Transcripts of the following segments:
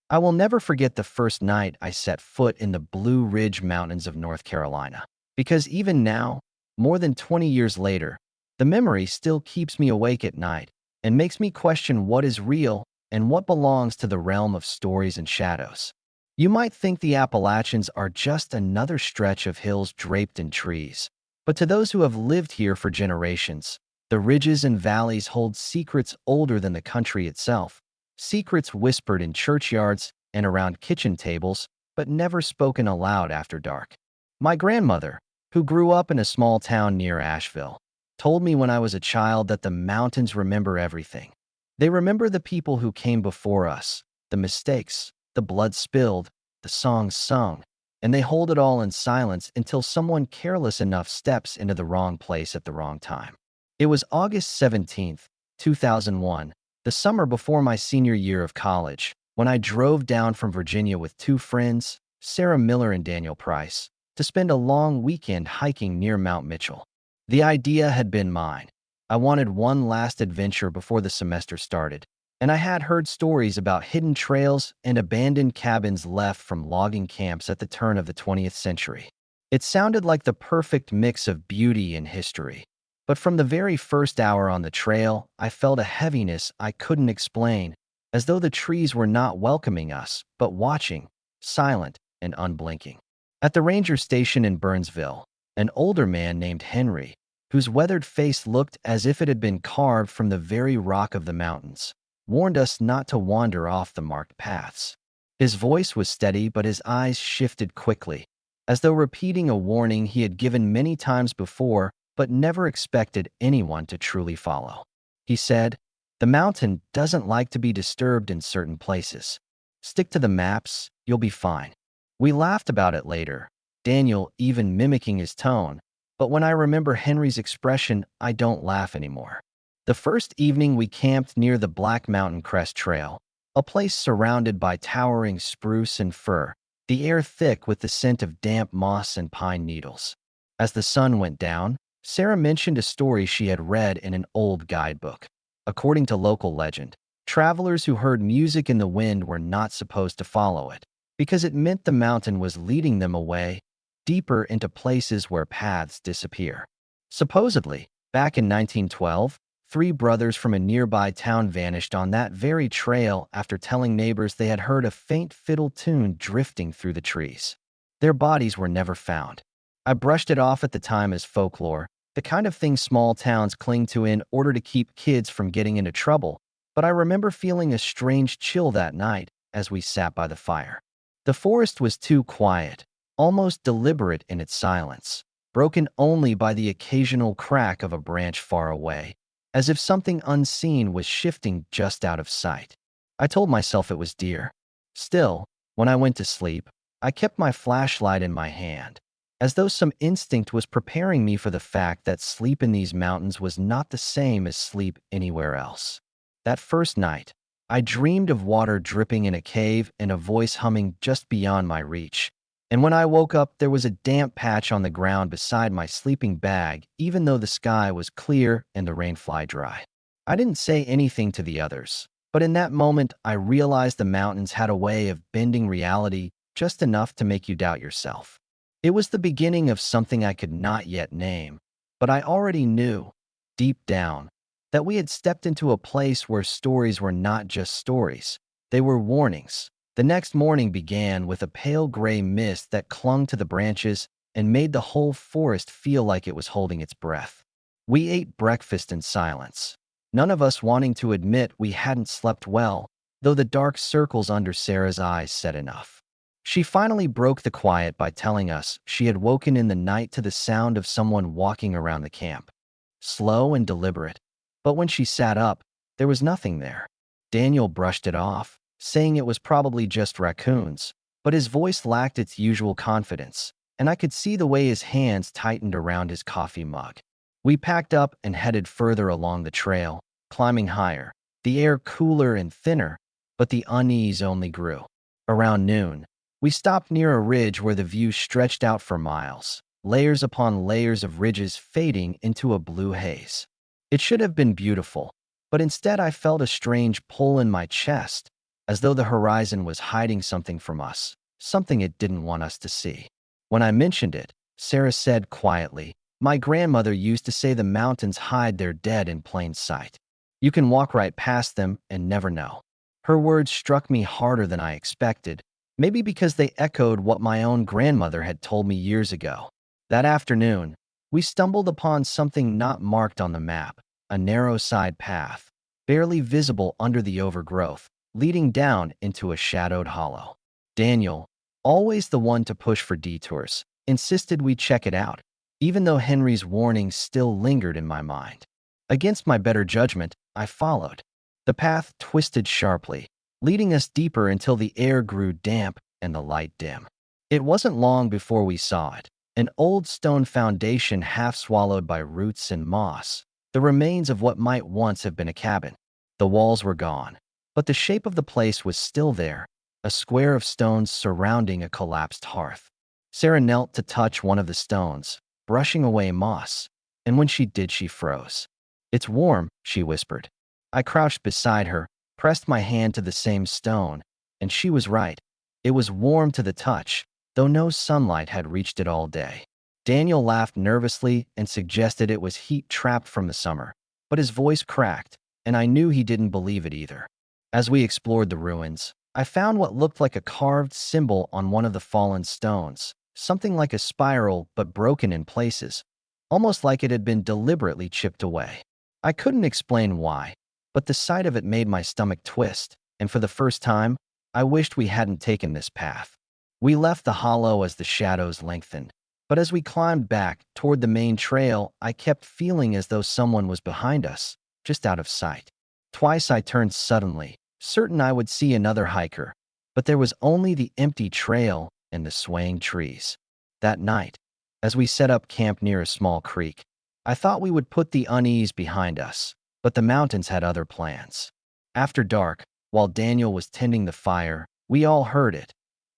I will never forget the first night I set foot in the Blue Ridge Mountains of North Carolina. Because even now, more than 20 years later, the memory still keeps me awake at night and makes me question what is real and what belongs to the realm of stories and shadows. You might think the Appalachians are just another stretch of hills draped in trees, but to those who have lived here for generations, the ridges and valleys hold secrets older than the country itself, secrets whispered in churchyards and around kitchen tables, but never spoken aloud after dark. My grandmother, who grew up in a small town near Asheville, told me when I was a child that the mountains remember everything. They remember the people who came before us, the mistakes, the blood spilled, the songs sung, and they hold it all in silence until someone careless enough steps into the wrong place at the wrong time. It was August 17th, 2001, the summer before my senior year of college, when I drove down from Virginia with two friends, Sarah Miller and Daniel Price, to spend a long weekend hiking near Mount Mitchell. The idea had been mine. I wanted one last adventure before the semester started, and I had heard stories about hidden trails and abandoned cabins left from logging camps at the turn of the 20th century. It sounded like the perfect mix of beauty and history. But from the very first hour on the trail, I felt a heaviness I couldn't explain, as though the trees were not welcoming us, but watching, silent and unblinking. At the ranger station in Burnsville, an older man named Henry, whose weathered face looked as if it had been carved from the very rock of the mountains, warned us not to wander off the marked paths. His voice was steady, but his eyes shifted quickly, as though repeating a warning he had given many times before but never expected anyone to truly follow. He said, "The mountain doesn't like to be disturbed in certain places. Stick to the maps, you'll be fine." We laughed about it later, Daniel even mimicking his tone, but when I remember Henry's expression, I don't laugh anymore. The first evening we camped near the Black Mountain Crest Trail, a place surrounded by towering spruce and fir, the air thick with the scent of damp moss and pine needles. As the sun went down, Sarah mentioned a story she had read in an old guidebook. According to local legend, travelers who heard music in the wind were not supposed to follow it, because it meant the mountain was leading them away, deeper into places where paths disappear. Supposedly, back in 1912, three brothers from a nearby town vanished on that very trail after telling neighbors they had heard a faint fiddle tune drifting through the trees. Their bodies were never found. I brushed it off at the time as folklore, the kind of thing small towns cling to in order to keep kids from getting into trouble, but I remember feeling a strange chill that night as we sat by the fire. The forest was too quiet, almost deliberate in its silence, broken only by the occasional crack of a branch far away, as if something unseen was shifting just out of sight. I told myself it was deer. Still, when I went to sleep, I kept my flashlight in my hand, as though some instinct was preparing me for the fact that sleep in these mountains was not the same as sleep anywhere else. That first night, I dreamed of water dripping in a cave and a voice humming just beyond my reach. And when I woke up, there was a damp patch on the ground beside my sleeping bag, even though the sky was clear and the rain fly dry. I didn't say anything to the others, but in that moment, I realized the mountains had a way of bending reality just enough to make you doubt yourself. It was the beginning of something I could not yet name, but I already knew, deep down, that we had stepped into a place where stories were not just stories, they were warnings. The next morning began with a pale gray mist that clung to the branches and made the whole forest feel like it was holding its breath. We ate breakfast in silence, none of us wanting to admit we hadn't slept well, though the dark circles under Sarah's eyes said enough. She finally broke the quiet by telling us she had woken in the night to the sound of someone walking around the camp. Slow and deliberate, but when she sat up, there was nothing there. Daniel brushed it off, saying it was probably just raccoons, but his voice lacked its usual confidence, and I could see the way his hands tightened around his coffee mug. We packed up and headed further along the trail, climbing higher, the air cooler and thinner, but the unease only grew. Around noon, we stopped near a ridge where the view stretched out for miles, layers upon layers of ridges fading into a blue haze. It should have been beautiful, but instead I felt a strange pull in my chest, as though the horizon was hiding something from us, something it didn't want us to see. When I mentioned it, Sarah said quietly, "My grandmother used to say the mountains hide their dead in plain sight. You can walk right past them and never know." Her words struck me harder than I expected, maybe because they echoed what my own grandmother had told me years ago. That afternoon, we stumbled upon something not marked on the map, a narrow side path, barely visible under the overgrowth, leading down into a shadowed hollow. Daniel, always the one to push for detours, insisted we check it out, even though Henry's warning still lingered in my mind. Against my better judgment, I followed. The path twisted sharply, leading us deeper until the air grew damp and the light dim. It wasn't long before we saw it, an old stone foundation half swallowed by roots and moss, the remains of what might once have been a cabin. The walls were gone, but the shape of the place was still there, a square of stones surrounding a collapsed hearth. Sarah knelt to touch one of the stones, brushing away moss, and when she did, she froze. "It's warm," she whispered. I crouched beside her, pressed my hand to the same stone, and she was right. It was warm to the touch, though no sunlight had reached it all day. Daniel laughed nervously and suggested it was heat trapped from the summer, but his voice cracked, and I knew he didn't believe it either. As we explored the ruins, I found what looked like a carved symbol on one of the fallen stones, something like a spiral but broken in places, almost like it had been deliberately chipped away. I couldn't explain why, but the sight of it made my stomach twist, and for the first time, I wished we hadn't taken this path. We left the hollow as the shadows lengthened, but as we climbed back toward the main trail, I kept feeling as though someone was behind us, just out of sight. Twice I turned suddenly, certain I would see another hiker, but there was only the empty trail and the swaying trees. That night, as we set up camp near a small creek, I thought we would put the unease behind us, but the mountains had other plans. After dark, while Daniel was tending the fire, we all heard it.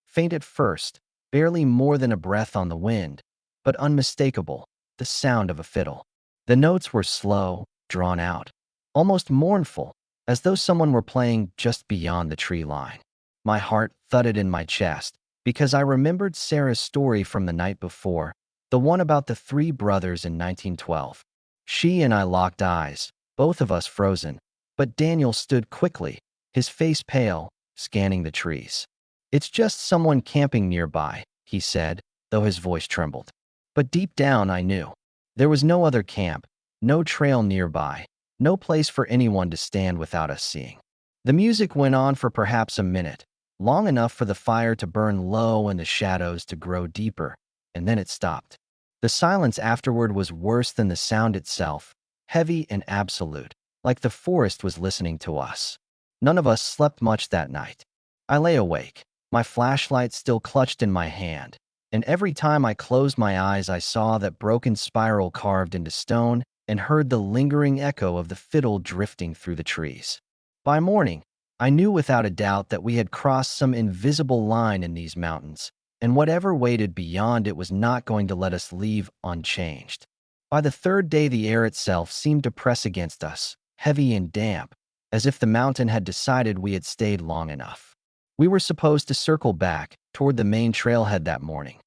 Faint at first, barely more than a breath on the wind, but unmistakable, the sound of a fiddle. The notes were slow, drawn out, almost mournful, as though someone were playing just beyond the tree line. My heart thudded in my chest, because I remembered Sarah's story from the night before, the one about the three brothers in 1912. She and I locked eyes, both of us frozen, but Daniel stood quickly, his face pale, scanning the trees. "It's just someone camping nearby," he said, though his voice trembled. But deep down I knew. There was no other camp, no trail nearby, no place for anyone to stand without us seeing. The music went on for perhaps a minute, long enough for the fire to burn low and the shadows to grow deeper, and then it stopped. The silence afterward was worse than the sound itself, heavy and absolute, like the forest was listening to us. None of us slept much that night. I lay awake, my flashlight still clutched in my hand, and every time I closed my eyes I saw that broken spiral carved into stone and heard the lingering echo of the fiddle drifting through the trees. By morning, I knew without a doubt that we had crossed some invisible line in these mountains, and whatever waited beyond it was not going to let us leave unchanged. By the third day, the air itself seemed to press against us, heavy and damp, as if the mountain had decided we had stayed long enough. We were supposed to circle back toward the main trailhead that morning,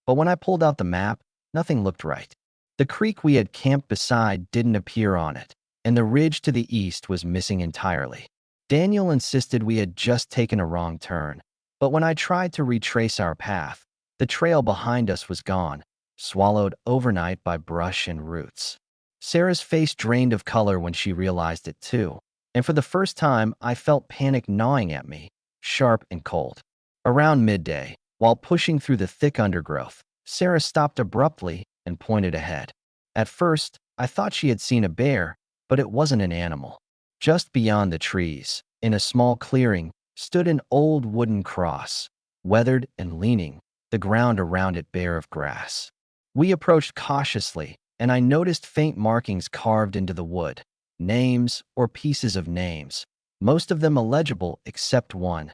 but when I pulled out the map, nothing looked right. The creek we had camped beside didn't appear on it, and the ridge to the east was missing entirely. Daniel insisted we had just taken a wrong turn, but when I tried to retrace our path, the trail behind us was gone, swallowed overnight by brush and roots. Sarah's face drained of color when she realized it too, and for the first time I felt panic gnawing at me, sharp and cold. Around midday, while pushing through the thick undergrowth, Sarah stopped abruptly and pointed ahead. At first, I thought she had seen a bear, but it wasn't an animal. Just beyond the trees, in a small clearing, stood an old wooden cross, weathered and leaning, the ground around it bare of grass. We approached cautiously, and I noticed faint markings carved into the wood, names or pieces of names, most of them illegible except one,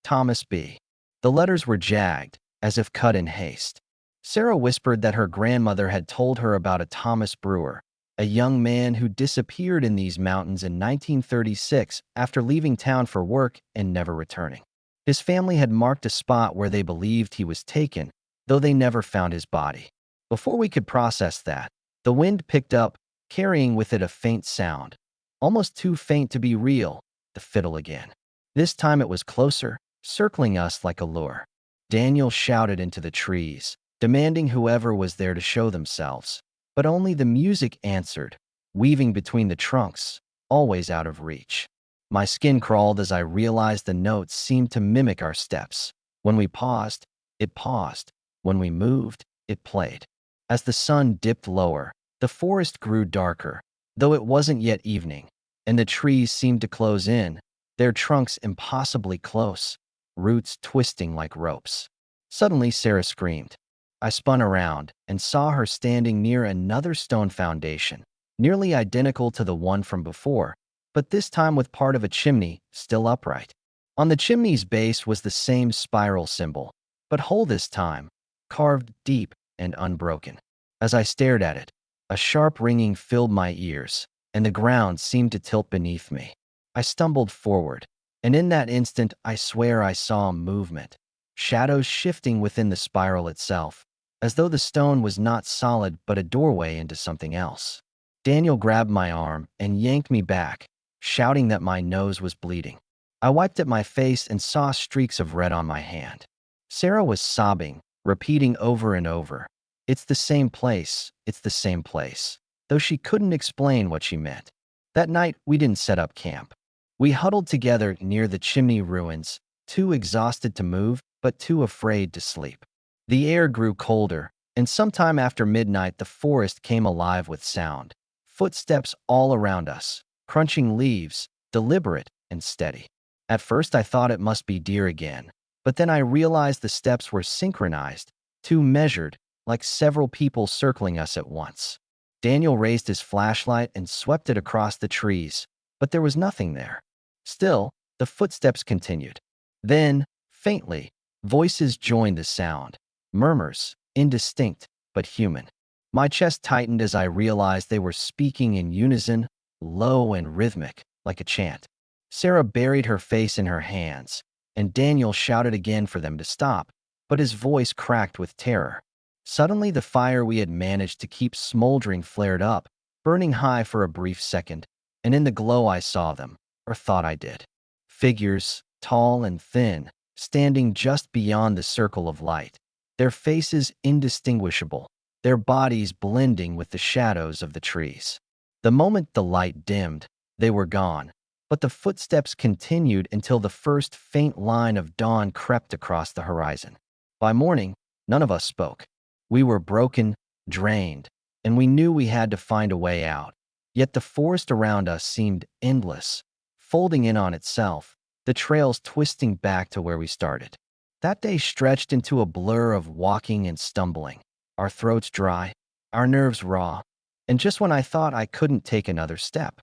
Thomas B. The letters were jagged, as if cut in haste. Sarah whispered that her grandmother had told her about a Thomas Brewer, a young man who disappeared in these mountains in 1936 after leaving town for work and never returning. His family had marked a spot where they believed he was taken, though they never found his body. Before we could process that, the wind picked up, carrying with it a faint sound, almost too faint to be real, the fiddle again. This time it was closer, circling us like a lure. Daniel shouted into the trees, demanding whoever was there to show themselves. But only the music answered, weaving between the trunks, always out of reach. My skin crawled as I realized the notes seemed to mimic our steps. When we paused, it paused. When we moved, it played. As the sun dipped lower, the forest grew darker, though it wasn't yet evening, and the trees seemed to close in, their trunks impossibly close, roots twisting like ropes. Suddenly, Sarah screamed. I spun around and saw her standing near another stone foundation, nearly identical to the one from before, but this time with part of a chimney still upright. On the chimney's base was the same spiral symbol, but whole this time, carved deep and unbroken. As I stared at it, a sharp ringing filled my ears, and the ground seemed to tilt beneath me. I stumbled forward, and in that instant I swear I saw movement, shadows shifting within the spiral itself, as though the stone was not solid but a doorway into something else. Daniel grabbed my arm and yanked me back, shouting that my nose was bleeding. I wiped at my face and saw streaks of red on my hand. Sarah was sobbing, repeating over and over, "It's the same place, it's the same place," though she couldn't explain what she meant. That night, we didn't set up camp. We huddled together near the chimney ruins, too exhausted to move, but too afraid to sleep. The air grew colder, and sometime after midnight the forest came alive with sound. Footsteps all around us, crunching leaves, deliberate and steady. At first I thought it must be deer again, but then I realized the steps were synchronized, too measured, like several people circling us at once. Daniel raised his flashlight and swept it across the trees, but there was nothing there. Still, the footsteps continued. Then, faintly, voices joined the sound. Murmurs, indistinct, but human. My chest tightened as I realized they were speaking in unison, low and rhythmic, like a chant. Sarah buried her face in her hands, and Daniel shouted again for them to stop, but his voice cracked with terror. Suddenly, the fire we had managed to keep smoldering flared up, burning high for a brief second, and in the glow I saw them, or thought I did. Figures, tall and thin, standing just beyond the circle of light. Their faces indistinguishable, their bodies blending with the shadows of the trees. The moment the light dimmed, they were gone, but the footsteps continued until the first faint line of dawn crept across the horizon. By morning, none of us spoke. We were broken, drained, and we knew we had to find a way out. Yet the forest around us seemed endless, folding in on itself, the trails twisting back to where we started. That day stretched into a blur of walking and stumbling, our throats dry, our nerves raw, and just when I thought I couldn't take another step,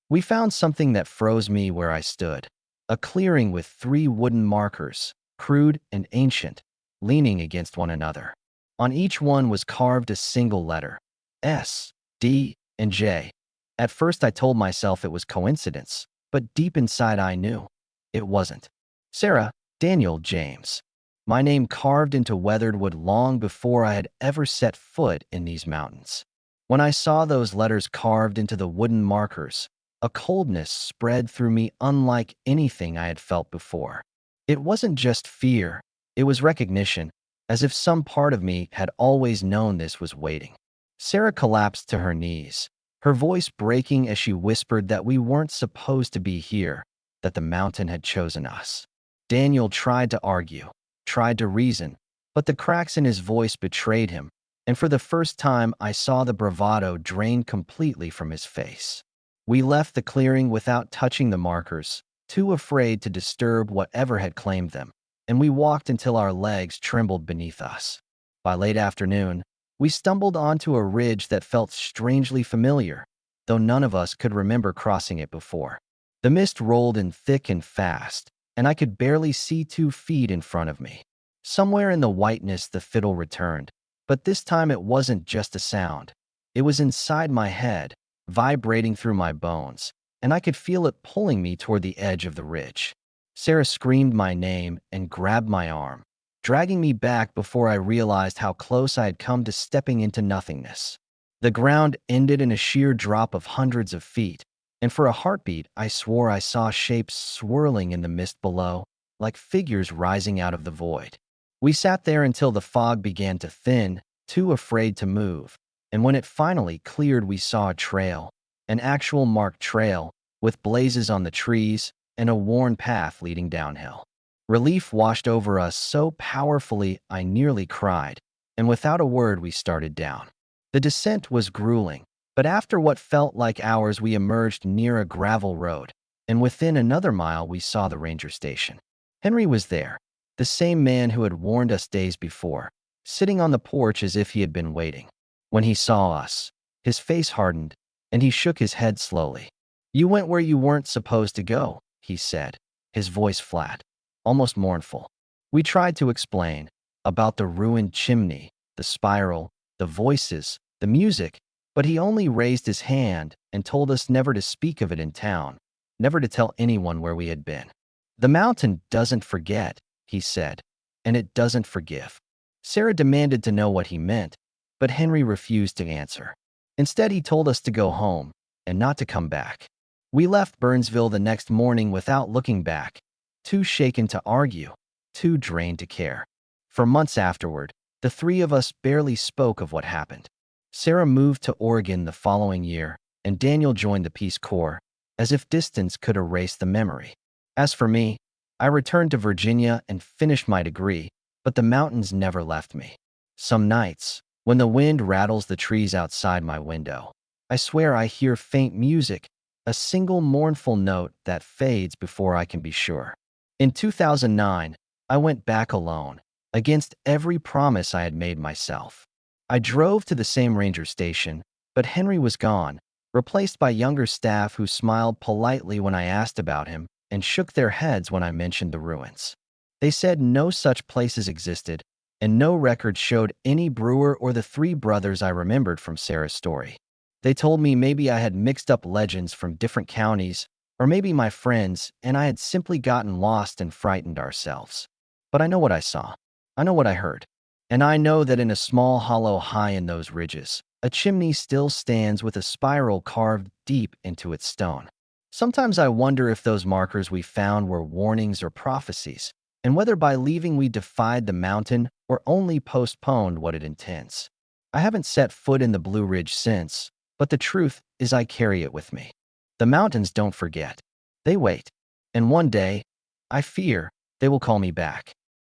we found something that froze me where I stood, a clearing with 3 wooden markers, crude and ancient, leaning against one another. On each one was carved a single letter, S, D, and J. At first I told myself it was coincidence, but deep inside I knew it wasn't. Sarah, Daniel, James. My name carved into weathered wood long before I had ever set foot in these mountains. When I saw those letters carved into the wooden markers, a coldness spread through me unlike anything I had felt before. It wasn't just fear, it was recognition, as if some part of me had always known this was waiting. Sarah collapsed to her knees, her voice breaking as she whispered that we weren't supposed to be here, that the mountain had chosen us. Daniel tried to argue, tried to reason, but the cracks in his voice betrayed him, and for the first time I saw the bravado drain completely from his face. We left the clearing without touching the markers, too afraid to disturb whatever had claimed them, and we walked until our legs trembled beneath us. By late afternoon, we stumbled onto a ridge that felt strangely familiar, though none of us could remember crossing it before. The mist rolled in thick and fast, and I could barely see 2 feet in front of me. Somewhere in the whiteness the fiddle returned, but this time it wasn't just a sound. It was inside my head, vibrating through my bones, and I could feel it pulling me toward the edge of the ridge. Sarah screamed my name and grabbed my arm, dragging me back before I realized how close I had come to stepping into nothingness. The ground ended in a sheer drop of hundreds of feet, and for a heartbeat I swore I saw shapes swirling in the mist below, like figures rising out of the void. We sat there until the fog began to thin, too afraid to move, and when it finally cleared we saw a trail, an actual marked trail, with blazes on the trees and a worn path leading downhill. Relief washed over us so powerfully I nearly cried, and without a word we started down. The descent was grueling, but after what felt like hours we emerged near a gravel road, and within another mile we saw the ranger station. Henry was there, the same man who had warned us days before, sitting on the porch as if he had been waiting. When he saw us, his face hardened, and he shook his head slowly. "You went where you weren't supposed to go," he said, his voice flat, almost mournful. We tried to explain about the ruined chimney, the spiral, the voices, the music, but he only raised his hand and told us never to speak of it in town, never to tell anyone where we had been. "The mountain doesn't forget," he said, "and it doesn't forgive." Sarah demanded to know what he meant, but Henry refused to answer. Instead, he told us to go home and not to come back. We left Burnsville the next morning without looking back, too shaken to argue, too drained to care. For months afterward, the three of us barely spoke of what happened. Sarah moved to Oregon the following year, and Daniel joined the Peace Corps, as if distance could erase the memory. As for me, I returned to Virginia and finished my degree, but the mountains never left me. Some nights, when the wind rattles the trees outside my window, I swear I hear faint music, a single mournful note that fades before I can be sure. In 2009, I went back alone, against every promise I had made myself. I drove to the same ranger station, but Henry was gone, replaced by younger staff who smiled politely when I asked about him and shook their heads when I mentioned the ruins. They said no such places existed, and no record showed any brewer or the three brothers I remembered from Sarah's story. They told me maybe I had mixed up legends from different counties, or maybe my friends and I had simply gotten lost and frightened ourselves. But I know what I saw. I know what I heard. And I know that in a small hollow high in those ridges, a chimney still stands with a spiral carved deep into its stone. Sometimes I wonder if those markers we found were warnings or prophecies, and whether by leaving we defied the mountain or only postponed what it intends. I haven't set foot in the Blue Ridge since, but the truth is I carry it with me. The mountains don't forget. They wait. And one day, I fear, they will call me back.